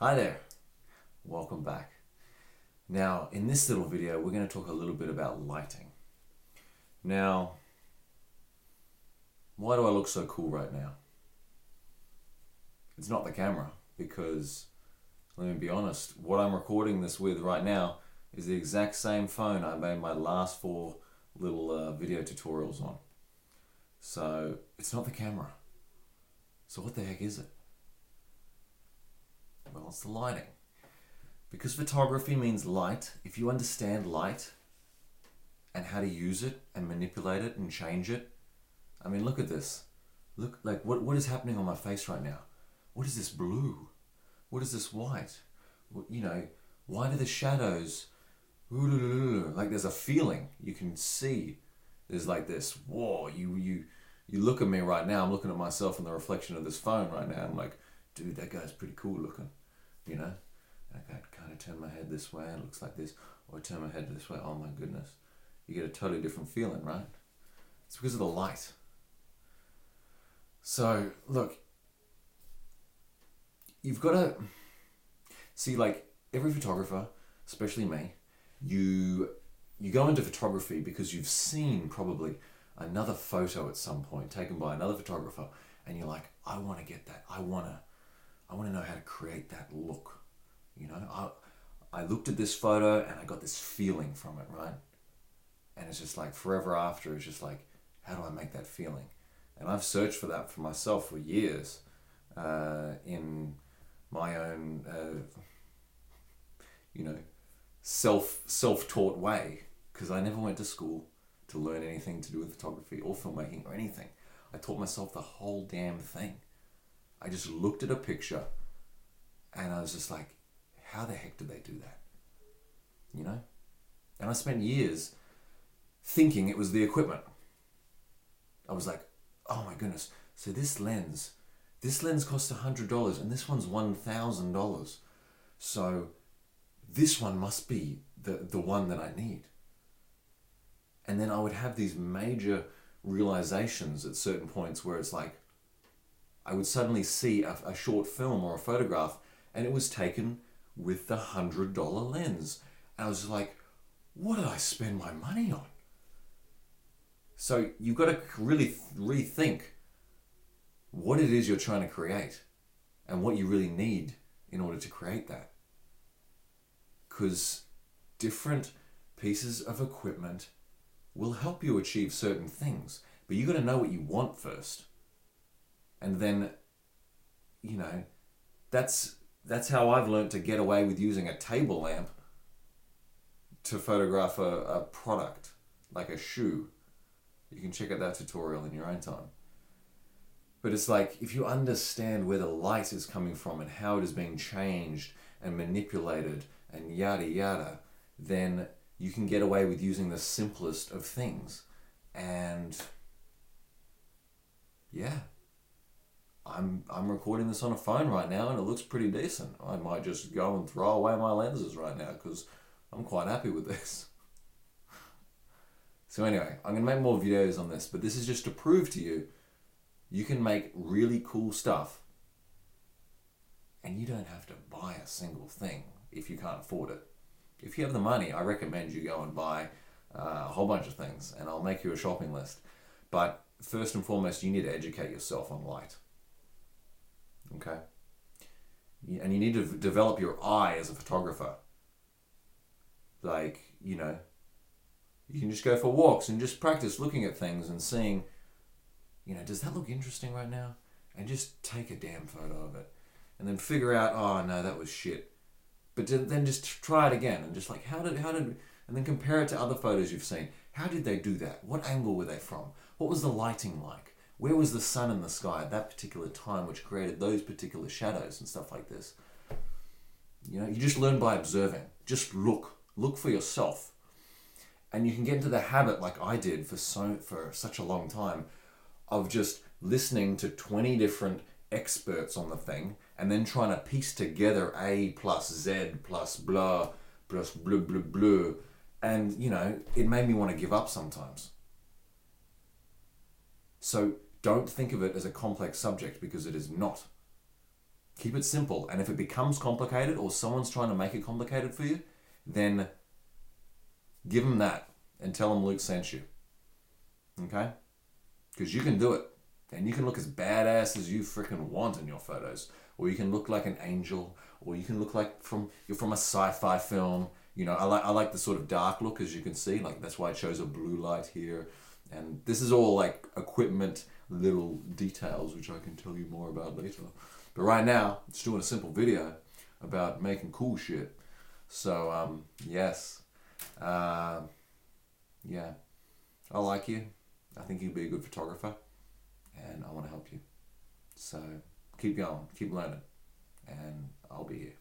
Hi there, welcome back. Now, in this little video, we're going to talk a little bit about lighting. Now, why do I look so cool right now? It's not the camera, because, let me be honest, what I'm recording this with right now is the exact same phone I made my last four little video tutorials on. So, it's not the camera. So what the heck is it? Well, it's the lighting. Because photography means light, if you understand light and how to use it and manipulate it and change it, I mean, look at this. Look, like, what is happening on my face right now? What is this blue? What is this white? You know, why do the shadows, like there's a feeling you can see. There's like this, whoa, you look at me right now, I'm looking at myself in the reflection of this phone right now. I'm like, dude, that guy's pretty cool looking, you know? I kind of turn my head this way, it looks like this, or I turn my head this way, oh my goodness. You get a totally different feeling, right? It's because of the light. So, look, you've got to see, like, every photographer, especially me, you go into photography because you've seen probably another photo at some point taken by another photographer, and you're like, I want to get that. I want to know how to create that look. You know, I looked at this photo and I got this feeling from it, right? And it's just like forever after, it's just like, how do I make that feeling? And I've searched for that for myself for years in my own, self-taught way, because I never went to school to learn anything to do with photography or filmmaking or anything. I taught myself the whole damn thing. I just looked at a picture and I was just like, how the heck did they do that? You know? And I spent years thinking it was the equipment. I was like, oh my goodness, so this lens costs $100 and this one's $1,000. So this one must be the one that I need. And then I would have these major realizations at certain points where it's like, I would suddenly see a short film or a photograph and it was taken with the $100 lens. And I was just like, what did I spend my money on? So you've got to really rethink what it is you're trying to create and what you really need in order to create that. Because different pieces of equipment will help you achieve certain things, but you've got to know what you want first. And then, you know, that's how I've learned to get away with using a table lamp to photograph a product, like a shoe. You can check out that tutorial in your own time. But it's like, if you understand where the light is coming from and how it is being changed and manipulated and yada yada, then you can get away with using the simplest of things. And yeah, I'm recording this on a phone right now and it looks pretty decent. I might just go and throw away my lenses right now because I'm quite happy with this. So anyway, I'm going to make more videos on this, but this is just to prove to you, you can make really cool stuff and you don't have to buy a single thing if you can't afford it. If you have the money, I recommend you go and buy a whole bunch of things and I'll make you a shopping list. But first and foremost, you need to educate yourself on light. Okay? And you need to develop your eye as a photographer. Like, you know, you can just go for walks and just practice looking at things and seeing, you know, does that look interesting right now? And just take a damn photo of it. And then figure out, oh no, that was shit. But then just try it again and just like, how did, and then compare it to other photos you've seen. How did they do that? What angle were they from? What was the lighting like? Where was the sun in the sky at that particular time which created those particular shadows and stuff like this? You know, you just learn by observing. Just look for yourself. And you can get into the habit, like I did for such a long time, of just listening to 20 different experts on the thing and then trying to piece together A plus Z plus blah plus blah blah blah. And, you know, it made me want to give up sometimes. So don't think of it as a complex subject, because it is not. Keep it simple. And if it becomes complicated or someone's trying to make it complicated for you, then give them that and tell them Luke sent you. Okay? Because you can do it. And you can look as badass as you freaking want in your photos. Or you can look like an angel. Or you can look like you're from a sci-fi film. You know, I like the sort of dark look, as you can see. Like, that's why I chose a blue light here. And this is all like equipment, little details, which I can tell you more about later. But right now, it's doing a simple video about making cool shit. So, yes. Yeah. I like you. I think you'd be a good photographer. And I want to help you. So, keep going. Keep learning. And I'll be here.